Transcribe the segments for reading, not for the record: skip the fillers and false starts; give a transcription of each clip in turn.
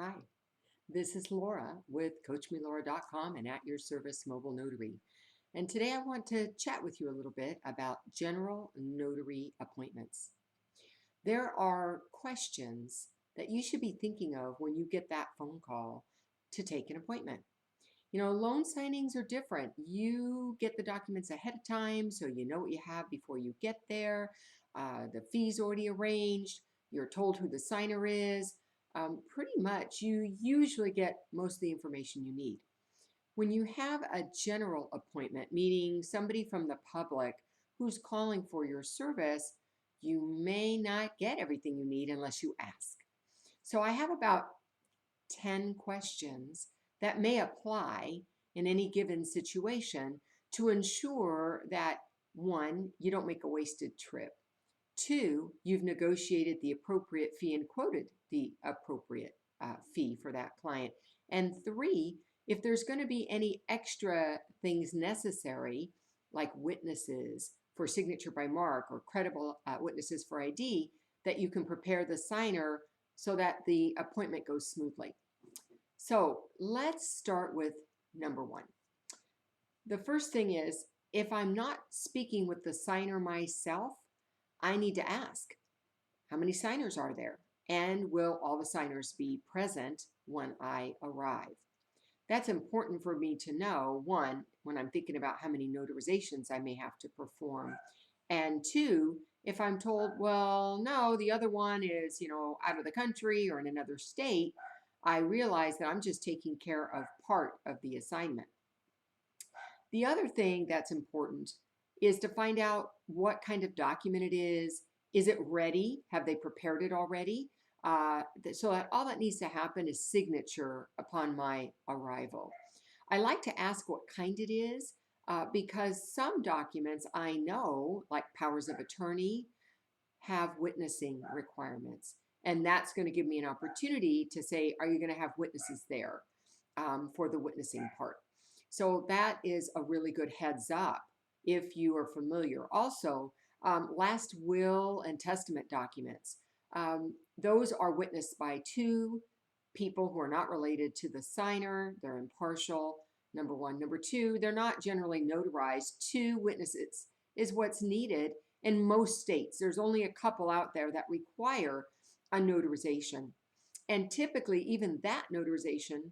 Hi, this is Laura with CoachMeLaura.com and at your service mobile notary. And today I want to chat with you a little bit about general notary appointments. There are questions that you should be thinking of when you get that phone call to take an appointment. Loan signings are different. You get the documents ahead of time, so you know what you have before you get there. The fee's already arranged. You're told who the signer is. Pretty much, you usually get most of the information you need. When you have a general appointment, meaning somebody from the public who's calling for your service, you may not get everything you need unless you ask. So I have about 10 questions that may apply in any given situation to ensure that one, you don't make a wasted trip. Two, you've negotiated the appropriate fee and quoted the appropriate fee for that client. And three, if there's going to be any extra things necessary, like witnesses for signature by mark or credible witnesses for ID, that you can prepare the signer so that the appointment goes smoothly. So let's start with number one. The first thing is, if I'm not speaking with the signer myself, I need to ask, how many signers are there? And will all the signers be present when I arrive? That's important for me to know, one, when I'm thinking about how many notarizations I may have to perform. And two, if I'm told, well, no, the other one is, out of the country or in another state, I realize that I'm just taking care of part of the assignment. The other thing that's important is to find out what kind of document it is. Is it ready? Have they prepared it already? So that all that needs to happen is signature upon my arrival. I like to ask what kind it is because some documents I know, like powers of attorney, have witnessing requirements. And that's going to give me an opportunity to say, are you going to have witnesses there for the witnessing part? So that is a really good heads up if you are familiar. Also, last will and testament documents. Those are witnessed by two people who are not related to the signer. They're impartial, number one. Number two, they're not generally notarized. Two witnesses is what's needed in most states. There's only a couple out there that require a notarization. And typically, even that notarization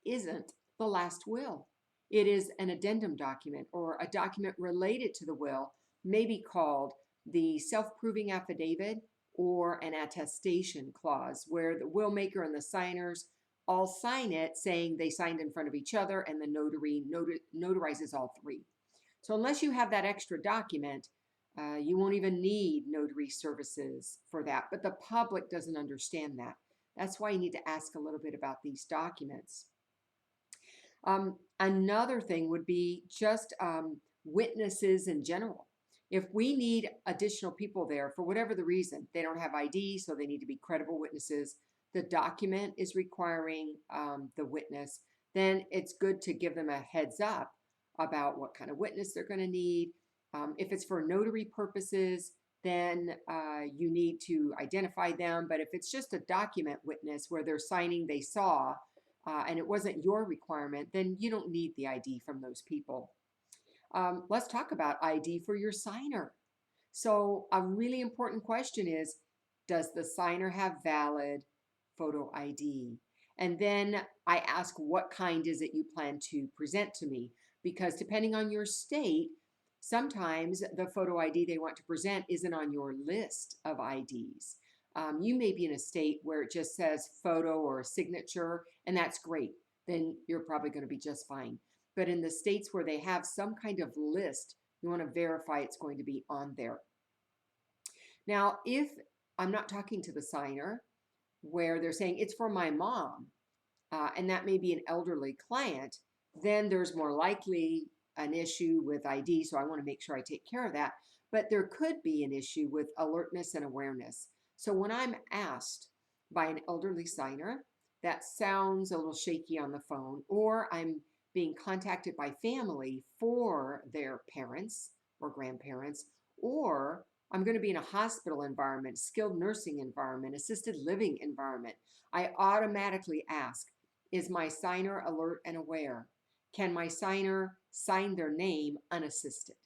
isn't the last will. It is an addendum document or a document related to the will, maybe called the self-proving affidavit or an attestation clause, where the will maker and the signers all sign it saying they signed in front of each other, and the notary notarizes all three. So unless you have that extra document, you won't even need notary services for that. But the public doesn't understand that. That's why you need to ask a little bit about these documents. Another thing would be just witnesses in general. If we need additional people there for whatever the reason, they don't have ID, so they need to be credible witnesses, the document is requiring the witness, then it's good to give them a heads up about what kind of witness they're going to need. If it's for notary purposes, then you need to identify them. But if it's just a document witness where they're signing they saw, and it wasn't your requirement, then you don't need the ID from those people. Let's talk about ID for your signer. So a really important question is, does the signer have valid photo ID? And then I ask, what kind is it you plan to present to me? Because depending on your state, sometimes the photo ID they want to present isn't on your list of IDs. You may be in a state where it just says photo or signature, and that's great. Then you're probably going to be just fine. But in the states where they have some kind of list, you want to verify it's going to be on there. Now, if I'm not talking to the signer, where they're saying it's for my mom, and that may be an elderly client, then there's more likely an issue with ID, so I want to make sure I take care of that. But there could be an issue with alertness and awareness. So when I'm asked by an elderly signer, that sounds a little shaky on the phone, or I'm being contacted by family for their parents or grandparents, or I'm going to be in a hospital environment, skilled nursing environment, assisted living environment. I automatically ask, is my signer alert and aware? Can my signer sign their name unassisted?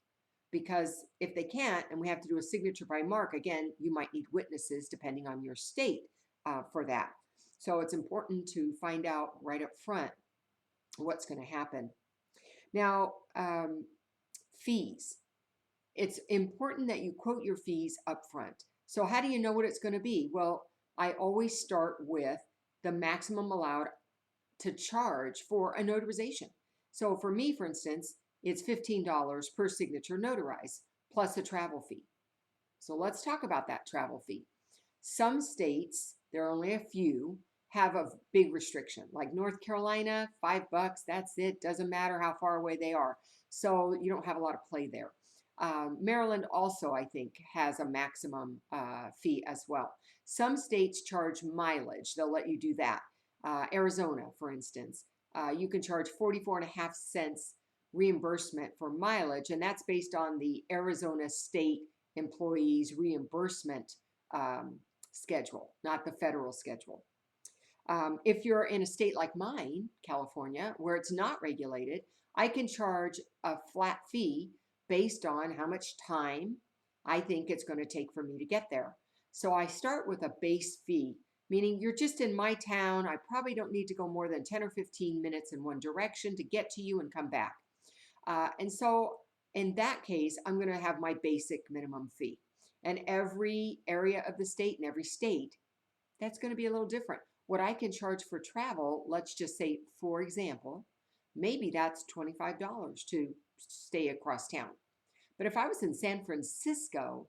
Because if they can't, and we have to do a signature by mark, again, you might need witnesses depending on your state for that. So it's important to find out right up front what's going to happen. Now, fees. It's important that you quote your fees up front. So how do you know what it's going to be? Well, I always start with the maximum allowed to charge for a notarization. So for me, for instance, it's $15 per signature notarized plus a travel fee. So let's talk about that travel fee. Some states, there are only a few, have a big restriction. Like North Carolina, $5, that's it. Doesn't matter how far away they are. So you don't have a lot of play there. Maryland also, I think, has a maximum fee as well. Some states charge mileage. They'll let you do that. Arizona, for instance, you can charge 44.5 cents reimbursement for mileage, and that's based on the Arizona State Employees Reimbursement schedule, not the federal schedule. If you're in a state like mine, California, where it's not regulated, I can charge a flat fee based on how much time I think it's going to take for me to get there. So I start with a base fee, meaning you're just in my town. I probably don't need to go more than 10 or 15 minutes in one direction to get to you and come back. And so in that case, I'm going to have my basic minimum fee. And every area of the state and every state, that's going to be a little different. What I can charge for travel, let's just say, for example, maybe that's $25 to stay across town. But if I was in San Francisco,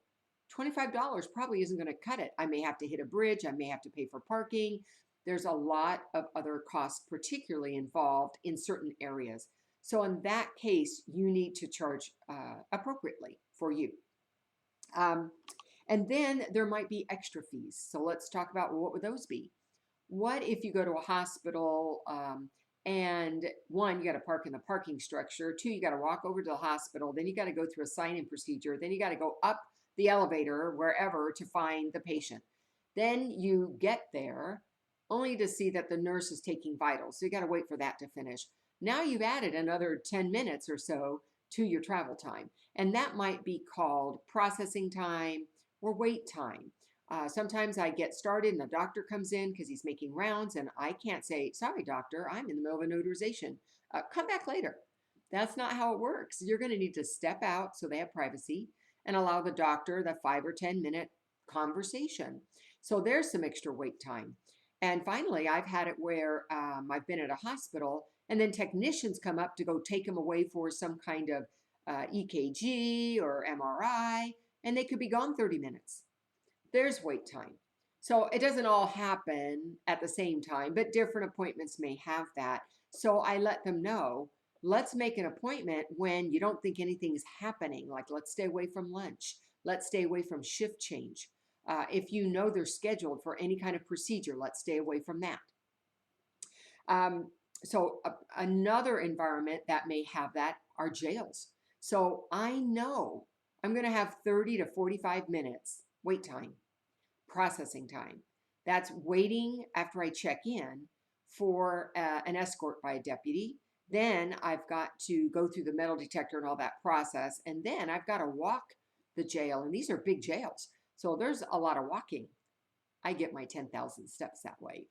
$25 probably isn't going to cut it. I may have to hit a bridge. I may have to pay for parking. There's a lot of other costs, particularly involved in certain areas. So in that case, you need to charge appropriately for you. And then there might be extra fees. So let's talk about, well, what would those be? What if you go to a hospital and one, you got to park in the parking structure. Two, you got to walk over to the hospital. Then you got to go through a sign-in procedure. Then you got to go up the elevator, wherever, to find the patient. Then you get there only to see that the nurse is taking vitals. So you got to wait for that to finish. Now you've added another 10 minutes or so to your travel time. And that might be called processing time or wait time. Sometimes I get started and the doctor comes in because he's making rounds and I can't say, sorry, doctor, I'm in the middle of a notarization. Come back later. That's not how it works. You're going to need to step out so they have privacy and allow the doctor the 5 or 10 minute conversation. So there's some extra wait time. And finally, I've had it where I've been at a hospital and then technicians come up to go take them away for some kind of EKG or MRI, and they could be gone 30 minutes. There's wait time. So it doesn't all happen at the same time, but different appointments may have that. So I let them know, let's make an appointment when you don't think anything's happening. Like, let's stay away from lunch. Let's stay away from shift change. If you know they're scheduled for any kind of procedure, let's stay away from that. Another environment that may have that are jails. So I know I'm going to have 30 to 45 minutes wait time, processing time. That's waiting after I check in for an escort by a deputy. Then I've got to go through the metal detector and all that process. And then I've got to walk the jail. And these are big jails. So there's a lot of walking. I get my 10,000 steps that way.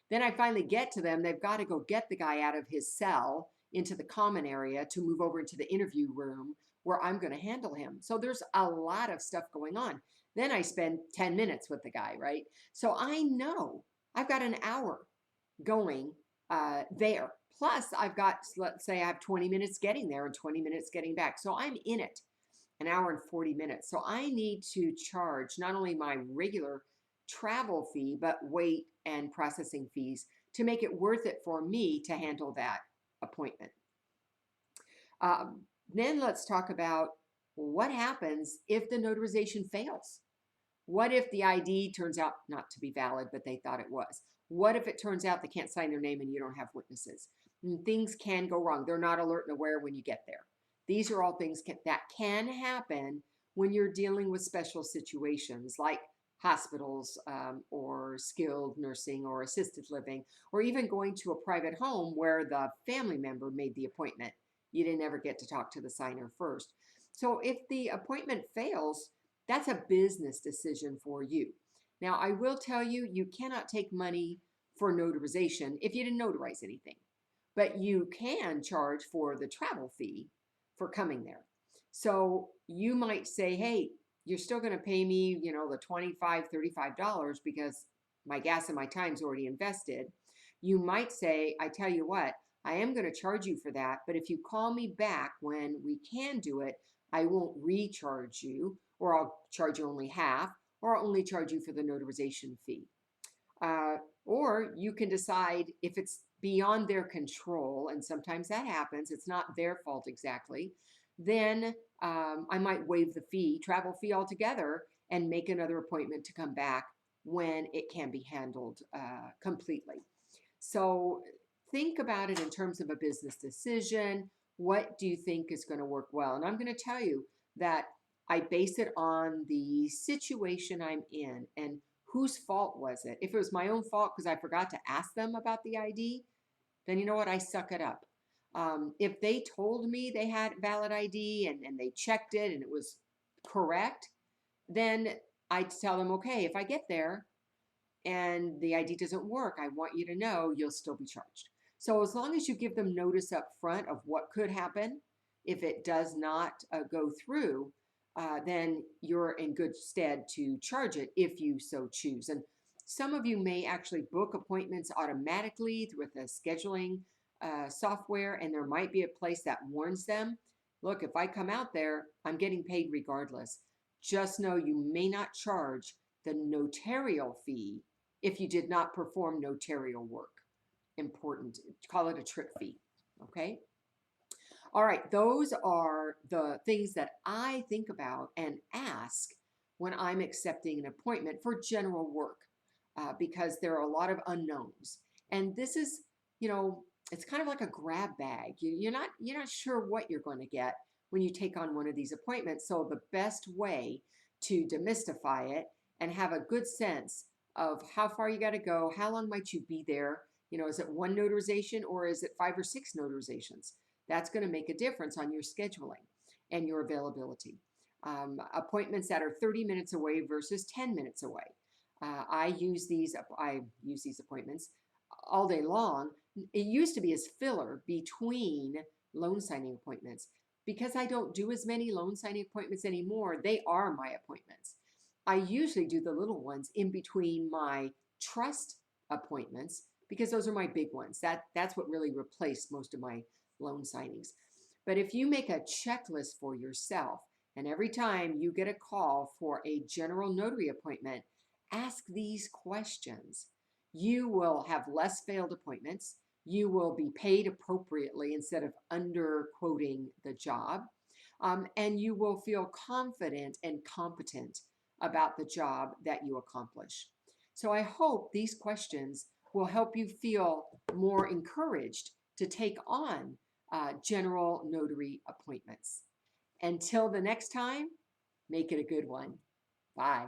Then I finally get to them. They've got to go get the guy out of his cell into the common area to move over into the interview room where I'm going to handle him. So there's a lot of stuff going on. Then I spend 10 minutes with the guy, right? So I know I've got an hour going there. Plus I've got, let's say I have 20 minutes getting there and 20 minutes getting back. So I'm in it an hour and 40 minutes. So I need to charge not only my regular travel fee, but wait and processing fees to make it worth it for me to handle that appointment. Then let's talk about what happens if the notarization fails. What if the ID turns out not to be valid, but they thought it was? What if it turns out they can't sign their name and you don't have witnesses? And things can go wrong. They're not alert and aware when you get there. These are all things that can happen when you're dealing with special situations like hospitals or skilled nursing or assisted living, or even going to a private home where the family member made the appointment. You didn't ever get to talk to the signer first. So if the appointment fails, that's a business decision for you. Now, I will tell you, you cannot take money for notarization if you didn't notarize anything, but you can charge for the travel fee for coming there. So you might say, hey, you're still going to pay me, the $25, $35 because my gas and my time's already invested. You might say, I tell you what, I am going to charge you for that, but if you call me back when we can do it, I won't recharge you, or I'll charge you only half, or I'll only charge you for the notarization fee. Uh, or you can decide if it's beyond their control, and sometimes that happens, it's not their fault exactly, then I might waive the fee, travel fee altogether, and make another appointment to come back when it can be handled completely. So think about it in terms of a business decision. What do you think is going to work well? And I'm going to tell you that I base it on the situation I'm in and whose fault was it. If it was my own fault because I forgot to ask them about the ID, then you know what? I suck it up. If they told me they had valid ID and they checked it and it was correct, then I'd tell them, okay, if I get there and the ID doesn't work, I want you to know you'll still be charged. So as long as you give them notice up front of what could happen if it does not go through, then you're in good stead to charge it if you so choose. And some of you may actually book appointments automatically with a scheduling software, and there might be a place that warns them, look, if I come out there, I'm getting paid regardless. Just know you may not charge the notarial fee if you did not perform notarial work. Important. Call it a trip fee. Okay. All right. Those are the things that I think about and ask when I'm accepting an appointment for general work because there are a lot of unknowns. And this is, it's kind of like a grab bag. You're not sure what you're going to get when you take on one of these appointments. So the best way to demystify it and have a good sense of how far you got to go, how long might you be there? Is it one notarization or is it 5 or 6 notarizations? That's going to make a difference on your scheduling and your availability. Appointments that are 30 minutes away versus 10 minutes away. I use these appointments all day long. It used to be as filler between loan signing appointments. Because I don't do as many loan signing appointments anymore, they are my appointments. I usually do the little ones in between my trust appointments because those are my big ones. That's what really replaced most of my loan signings. But if you make a checklist for yourself, and every time you get a call for a general notary appointment, ask these questions, you will have less failed appointments. You will be paid appropriately instead of underquoting the job. And you will feel confident and competent about the job that you accomplish. So I hope these questions will help you feel more encouraged to take on general notary appointments. Until the next time, make it a good one. Bye.